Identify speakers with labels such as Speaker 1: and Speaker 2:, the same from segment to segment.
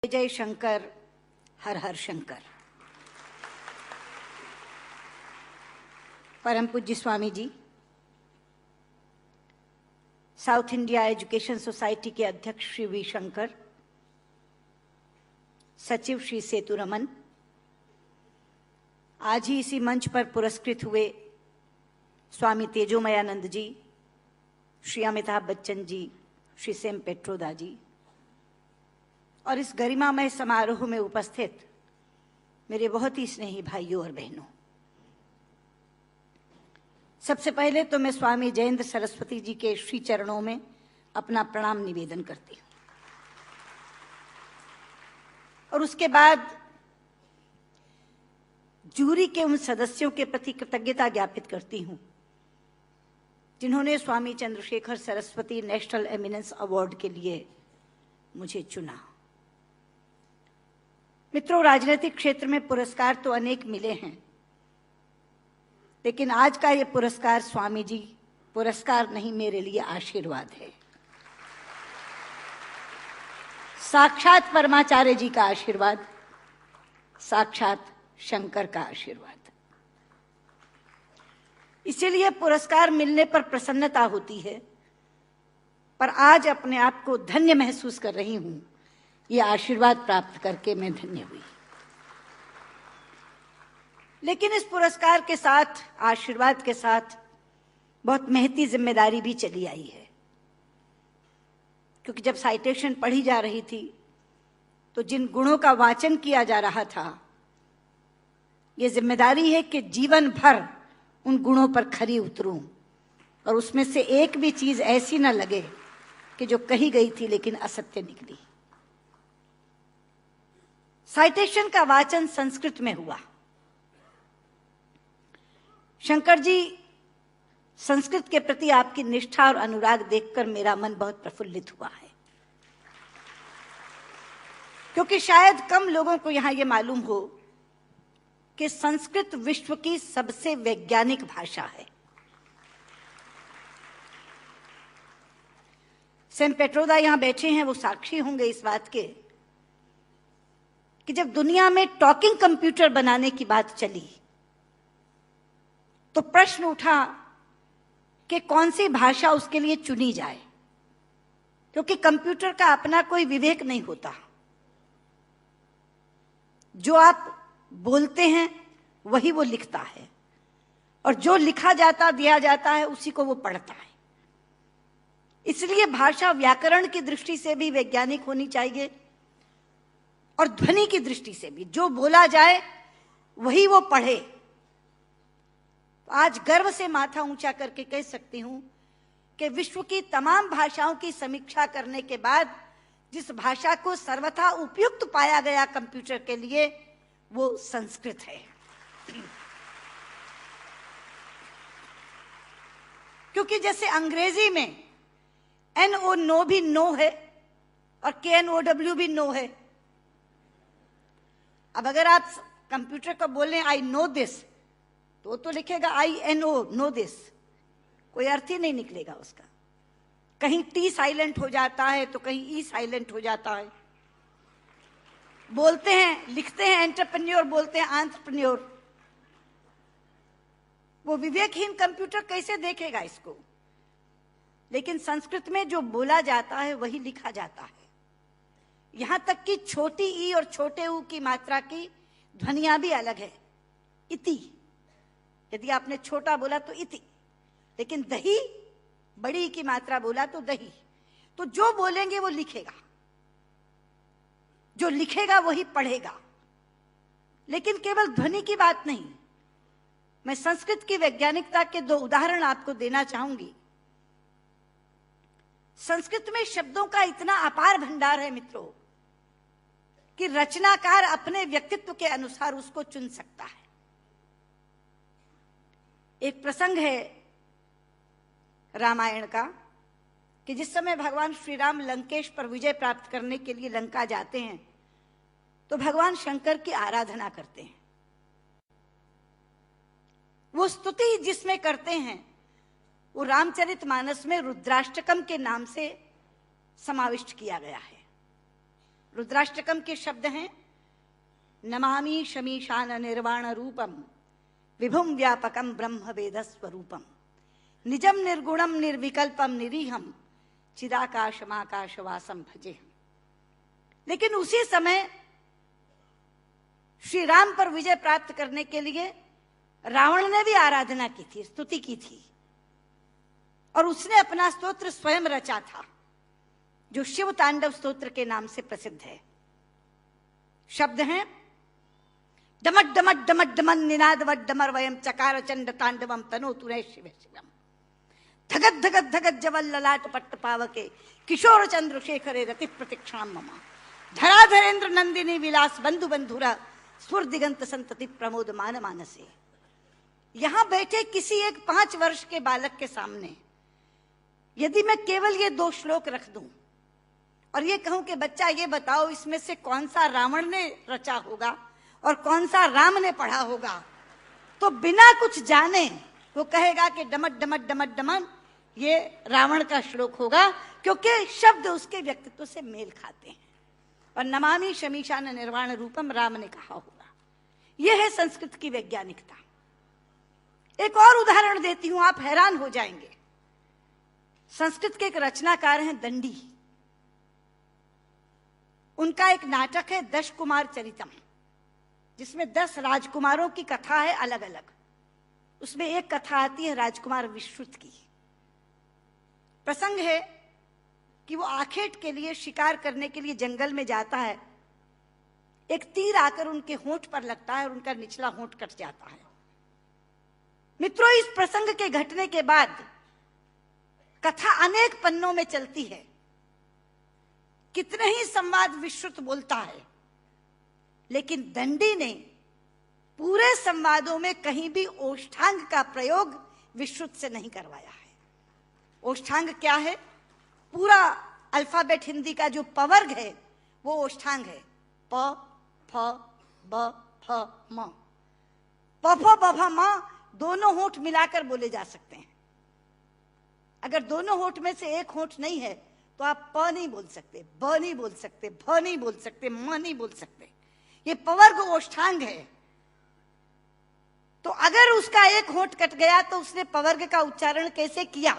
Speaker 1: जय शंकर, हर हर शंकर। परम पूज्य Swami ji, south India education society के अध्यक्ष श्री वी शंकर, सचिव श्री सेतु रमन, आज ही इसी मंच पर पुरस्कृत हुए स्वामी तेजोमयानंद जी, श्री अमिताभ बच्चन जी, श्री सेम पेट्रोदा जी और इस गरिमामय समारोह में उपस्थित मेरे बहुत ही स्नेही भाइयों और बहनों, सबसे पहले तो मैं स्वामी जयेंद्र सरस्वती जी के श्री चरणों में अपना प्रणाम निवेदन करती हूँ और उसके बाद जूरी के उन सदस्यों के प्रति कृतज्ञता ज्ञापित करती हूँ जिन्होंने Swami Chandrashekhar Saraswati national eminence award के लिए मुझे चुना। मित्रों, राजनीतिक क्षेत्र में पुरस्कार तो अनेक मिले हैं, लेकिन आज का ये पुरस्कार स्वामी जी पुरस्कार नहीं, मेरे लिए आशीर्वाद है। साक्षात परमाचार्य जी का आशीर्वाद, साक्षात शंकर का आशीर्वाद। इसीलिए पुरस्कार मिलने पर प्रसन्नता होती है, पर आज अपने आप को धन्य महसूस कर रही हूं। ये आशीर्वाद प्राप्त करके मैं धन्य हुई। लेकिन इस पुरस्कार के साथ, आशीर्वाद के साथ बहुत महती जिम्मेदारी भी चली आई है, क्योंकि जब साइटेशन पढ़ी जा रही थी तो जिन गुणों का वाचन किया जा रहा था, ये जिम्मेदारी है कि जीवन भर उन गुणों पर खरी उतरूं और उसमें से एक भी चीज ऐसी न लगे कि जो कही गई थी लेकिन असत्य निकली। साइटेशन का वाचन संस्कृत में हुआ। शंकर जी, संस्कृत के प्रति आपकी निष्ठा और अनुराग देखकर मेरा मन बहुत प्रफुल्लित हुआ है, क्योंकि शायद कम लोगों को यहां यह मालूम हो कि संस्कृत विश्व की सबसे वैज्ञानिक भाषा है। सेम पेट्रोदा यहां बैठे हैं, वो साक्षी होंगे इस बात के कि जब दुनिया में टॉकिंग कंप्यूटर बनाने की बात चली तो प्रश्न उठा कि कौन सी भाषा उसके लिए चुनी जाए, क्योंकि कंप्यूटर का अपना कोई विवेक नहीं होता। जो आप बोलते हैं वही वो लिखता है और जो लिखा जाता दिया जाता है उसी को वो पढ़ता है। इसलिए भाषा व्याकरण की दृष्टि से भी वैज्ञानिक होनी चाहिए और ध्वनि की दृष्टि से भी। जो बोला जाए वही वो पढ़े। आज गर्व से माथा ऊंचा करके कह सकती हूं कि विश्व की तमाम भाषाओं की समीक्षा करने के बाद जिस भाषा को सर्वथा उपयुक्त पाया गया कंप्यूटर के लिए, वो संस्कृत है। क्योंकि जैसे अंग्रेजी में NO नो भी नो है और KNOW भी नो है। अब अगर आप कंप्यूटर को बोलें आई नो दिस, तो लिखेगा INO नो दिस, कोई अर्थ ही नहीं निकलेगा उसका। कहीं T साइलेंट हो जाता है तो कहीं E साइलेंट हो जाता है। बोलते हैं, लिखते हैं एंटरप्रेन्योर, बोलते हैं एंटरप्रेन्योर। वो विवेकहीन कंप्यूटर कैसे देखेगा इसको? लेकिन संस्कृत में जो बोला जाता है वही लिखा जाता है। यहां तक कि छोटी ई और छोटे ऊ की मात्रा की ध्वनियां भी अलग है। इति, यदि आपने छोटा बोला तो इति, लेकिन दही, बड़ी की मात्रा बोला तो दही। तो जो बोलेंगे वो लिखेगा, जो लिखेगा वही पढ़ेगा। लेकिन केवल ध्वनि की बात नहीं, मैं संस्कृत की वैज्ञानिकता के दो उदाहरण आपको देना चाहूंगी। संस्कृत में शब्दों का इतना अपार भंडार है मित्रों कि रचनाकार अपने व्यक्तित्व के अनुसार उसको चुन सकता है। एक प्रसंग है रामायण का कि जिस समय भगवान श्री राम लंकेश पर विजय प्राप्त करने के लिए लंका जाते हैं तो भगवान शंकर की आराधना करते हैं। वो स्तुति जिसमें करते हैं वो रामचरितमानस में रुद्राष्टकम के नाम से समाविष्ट किया गया है। रुद्राष्टकम के शब्द हैं, नमामि शमीशान निर्वाण रूपम विभुम व्यापकम ब्रह्म वेद स्वरूपम निजम निर्गुणम निर्विकल्पम निरीहम चिदाकाशमाकाशवासम भजे। लेकिन उसी समय श्री राम पर विजय प्राप्त करने के लिए रावण ने भी आराधना की थी, स्तुति की थी, और उसने अपना स्तोत्र स्वयं रचा था, जो शिव तांडव स्तोत्र के नाम से प्रसिद्ध है। शब्द हैं, डमट डमट डमट डमन निनाद वट डमर वयम चकार चंड तांडवम तनो तुरे शिव शिवम धगत धगत धगत जवल ललाट पट्ट पावके किशोर चंद्र शेखरे रति प्रतिक्षाम ममा धराधरेन्द्र नंदिनी विलास बंधु बंधुरा स्वर दिगंत संतति प्रमोद मान मानसे। यहां बैठे किसी एक 5 वर्ष के बालक के सामने यदि मैं केवल ये 2 श्लोक रख दूं और ये कहूं कि बच्चा ये बताओ इसमें से कौन सा रावण ने रचा होगा और कौन सा राम ने पढ़ा होगा, तो बिना कुछ जाने वो कहेगा कि डमट डमट डमट डमन ये रावण का श्लोक होगा, क्योंकि शब्द उसके व्यक्तित्व से मेल खाते हैं। और नमामि शमीशान निर्वाण रूपम राम ने कहा होगा। यह है संस्कृत की वैज्ञानिकता। एक और उदाहरण देती हूं, आप हैरान हो जाएंगे। संस्कृत के एक रचनाकार हैं दंडी, उनका एक नाटक है 10 कुमार चरितम, जिसमें 10 राजकुमारों की कथा है अलग अलग। उसमें एक कथा आती है राजकुमार विश्रुत की। प्रसंग है कि वो आखेट के लिए शिकार करने के लिए जंगल में जाता है। एक तीर आकर उनके होंठ पर लगता है और उनका निचला होंठ कट जाता है। मित्रों, इस प्रसंग के घटने के बाद कथा अनेक पन्नों में चलती है। कितने ही संवाद विश्रुत बोलता है, लेकिन दंडी ने पूरे संवादों में कहीं भी ओष्ठांग का प्रयोग विश्रुत से नहीं करवाया है। ओष्ठांग क्या है? पूरा अल्फाबेट हिंदी का जो पवर्ग है वो ओष्ठांग है। प फ ब फ म। प फ ब फ म दोनों होंठ मिलाकर बोले जा सकते हैं। अगर दोनों होंठ में से एक होंठ नहीं है तो आप प नहीं बोल सकते, ब नहीं बोल सकते, भ नहीं बोल सकते, म नहीं बोल सकते। ये पवर्ग ओष्ठांग है। तो अगर उसका एक होंठ कट गया तो उसने पवर्ग का उच्चारण कैसे किया,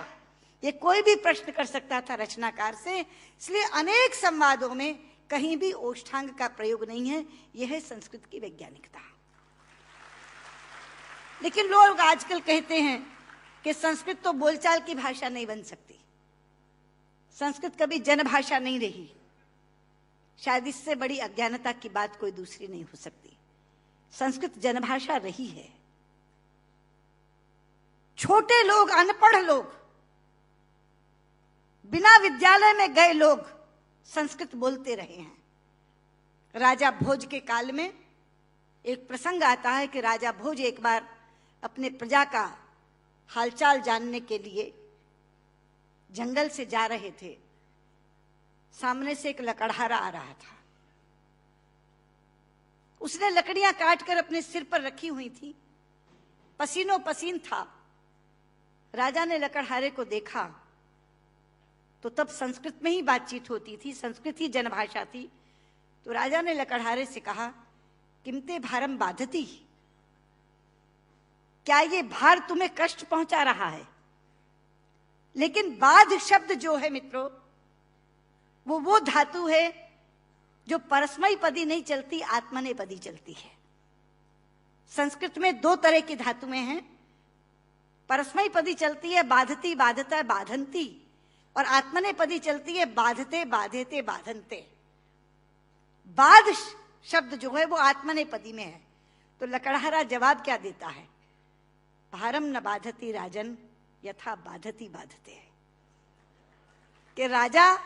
Speaker 1: ये कोई भी प्रश्न कर सकता था रचनाकार से। इसलिए अनेक संवादों में कहीं भी ओष्ठांग का प्रयोग नहीं है। यह है संस्कृत की वैज्ञानिकता। लेकिन लोग आजकल कहते हैं कि संस्कृत तो बोलचाल की भाषा नहीं बन सकती, संस्कृत कभी जनभाषा नहीं रही। शायद इससे बड़ी अज्ञानता की बात कोई दूसरी नहीं हो सकती। संस्कृत जनभाषा रही है। छोटे लोग, अनपढ़ लोग, बिना विद्यालय में गए लोग संस्कृत बोलते रहे हैं। राजा भोज के काल में एक प्रसंग आता है कि राजा भोज एक बार अपने प्रजा का हालचाल जानने के लिए जंगल से जा रहे थे। सामने से एक लकड़हारा आ रहा था। उसने लकड़ियां काटकर अपने सिर पर रखी हुई थी, पसीनों पसीन था। राजा ने लकड़हारे को देखा तो तब संस्कृत में ही बातचीत होती थी, संस्कृत ही जनभाषा थी। तो राजा ने लकड़हारे से कहा, किमते भारम बाधती, क्या ये भार तुम्हें कष्ट पहुंचा रहा है? लेकिन बाध शब्द जो है मित्रों, वो धातु है जो परस्मयी पदी नहीं चलती, आत्मनेपदी चलती है। संस्कृत में 2 तरह की धातुएं हैं। परस्मयी पदी चलती है बाधती, बाधता, बाधंती, और आत्मनेपदी चलती है बाधते, बाधेते, बाधनते। बाध शब्द जो है वो आत्मनेपदी में है। तो लकड़हारा जवाब क्या देता है? भारम न बाधती राजन यथा बाधती बाधते। कि राजा,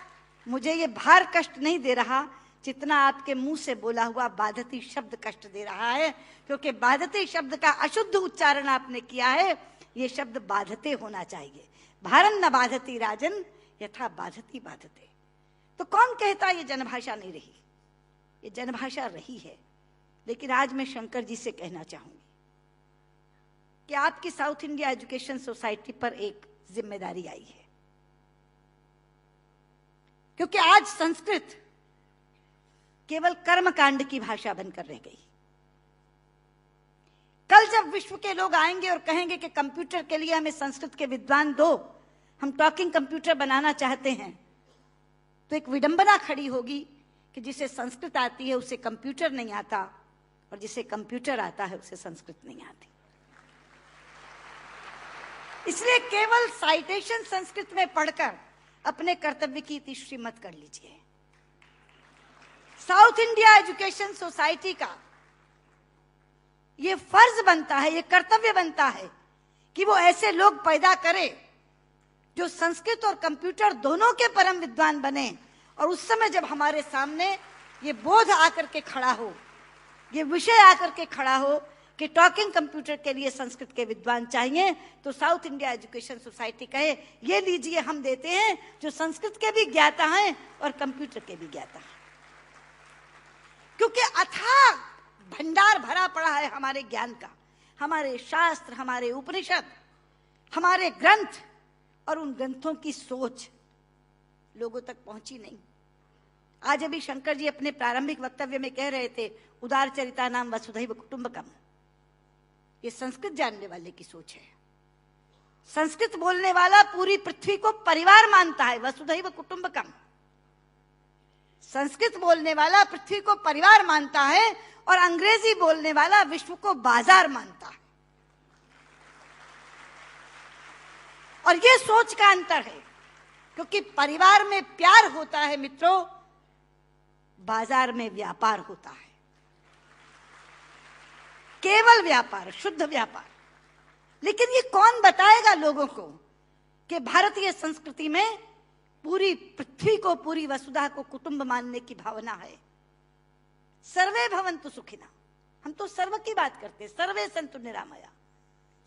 Speaker 1: मुझे ये भार कष्ट नहीं दे रहा जितना आपके मुंह से बोला हुआ बाधती शब्द कष्ट दे रहा है, क्योंकि बाधती शब्द का अशुद्ध उच्चारण आपने किया है। ये शब्द बाधते होना चाहिए। भारम न बाधती राजन यथा बाधती बाधते। तो कौन कहता ये जनभाषा नहीं रही? ये जनभाषा रही है। लेकिन आज मैं शंकर जी से कहना चाहूंगी कि आपकी साउथ इंडिया एजुकेशन सोसाइटी पर एक जिम्मेदारी आई है, क्योंकि आज संस्कृत केवल कर्मकांड की भाषा बनकर रह गई। कल जब विश्व के लोग आएंगे और कहेंगे कि कंप्यूटर के लिए हमें संस्कृत के विद्वान दो, हम टॉकिंग कंप्यूटर बनाना चाहते हैं, तो एक विडंबना खड़ी होगी कि जिसे संस्कृत आती है उसे कंप्यूटर नहीं आता, और जिसे कंप्यूटर आता है उसे संस्कृत नहीं आती। इसलिए केवल साइटेशन संस्कृत में पढ़कर अपने कर्तव्य की तीसरी मत कर लीजिए। साउथ इंडिया एजुकेशन सोसाइटी का ये फर्ज बनता है, ये कर्तव्य बनता है कि वो ऐसे लोग पैदा करे जो संस्कृत और कंप्यूटर दोनों के परम विद्वान बने, और उस समय जब हमारे सामने ये बोध आकर के खड़ा हो, ये विषय आकर के खड़ा हो कि टॉकिंग कंप्यूटर के लिए संस्कृत के विद्वान चाहिए, तो साउथ इंडिया एजुकेशन सोसाइटी कहे ये लीजिए हम देते हैं जो संस्कृत के भी ज्ञाता हैं और कंप्यूटर के भी ज्ञाता हैं। क्योंकि अथाह भंडार भरा पड़ा है हमारे ज्ञान का, हमारे शास्त्र, हमारे उपनिषद, हमारे ग्रंथ, और उन ग्रंथों की सोच लोगों तक पहुंची नहीं। आज अभी शंकर जी अपने प्रारंभिक वक्तव्य में कह रहे थे उदार चरिता नाम वसुधैव कुटुंबकम। ये संस्कृत जानने वाले की सोच है। संस्कृत बोलने वाला पूरी पृथ्वी को परिवार मानता है, वसुधैव कुटुंबकम। संस्कृत बोलने वाला पृथ्वी को परिवार मानता है, और अंग्रेजी बोलने वाला विश्व को बाजार मानता है। और ये सोच का अंतर है, क्योंकि परिवार में प्यार होता है मित्रों, बाजार में व्यापार होता है, केवल व्यापार, शुद्ध व्यापार। लेकिन ये कौन बताएगा लोगों को कि भारतीय संस्कृति में पूरी पृथ्वी को, पूरी वसुधा को कुटुंब मानने की भावना है। सर्वे भवन्तु सुखिना, हम तो सर्व की बात करते, सर्वे सन्तु निरामया,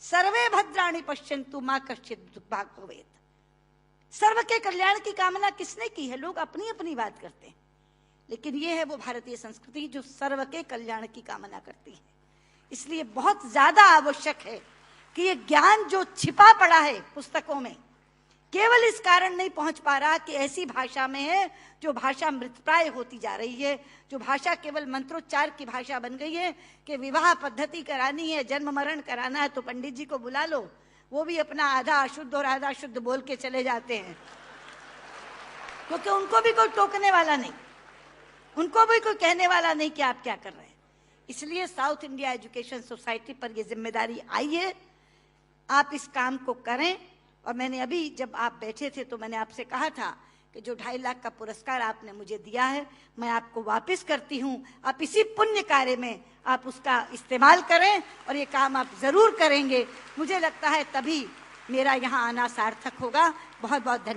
Speaker 1: सर्वे भद्राणि पश्यन्तु मा कश्चित् दुर्भाग् भवेत्। सर्व के कल्याण की कामना किसने की है? लोग अपनी अपनी बात करते हैं, लेकिन ये है वो भारतीय संस्कृति जो सर्व के कल्याण की कामना करती है। इसलिए बहुत ज्यादा आवश्यक है कि ये ज्ञान जो छिपा पड़ा है पुस्तकों में, केवल इस कारण नहीं पहुंच पा रहा कि ऐसी भाषा में है जो भाषा मृतप्राय होती जा रही है, जो भाषा केवल मंत्रोच्चार की भाषा बन गई है कि विवाह पद्धति करानी है, जन्म मरण कराना है तो पंडित जी को बुला लो, वो भी अपना आधा अशुद्ध और आधा शुद्ध बोल के चले जाते हैं, क्योंकि उनको भी कोई टोकने वाला नहीं, उनको भी कोई कहने वाला नहीं कि आप क्या कर रहे हैं। इसलिए साउथ इंडिया एजुकेशन सोसाइटी पर यह जिम्मेदारी आई है, आप इस काम को करें। और मैंने अभी जब आप बैठे थे तो मैंने आपसे कहा था कि जो 2.5 लाख का पुरस्कार आपने मुझे दिया है मैं आपको वापस करती हूं, आप इसी पुण्य कार्य में आप उसका इस्तेमाल करें, और ये काम आप जरूर करेंगे। मुझे लगता है तभी मेरा यहाँ आना सार्थक होगा। बहुत बहुत धन्यवाद।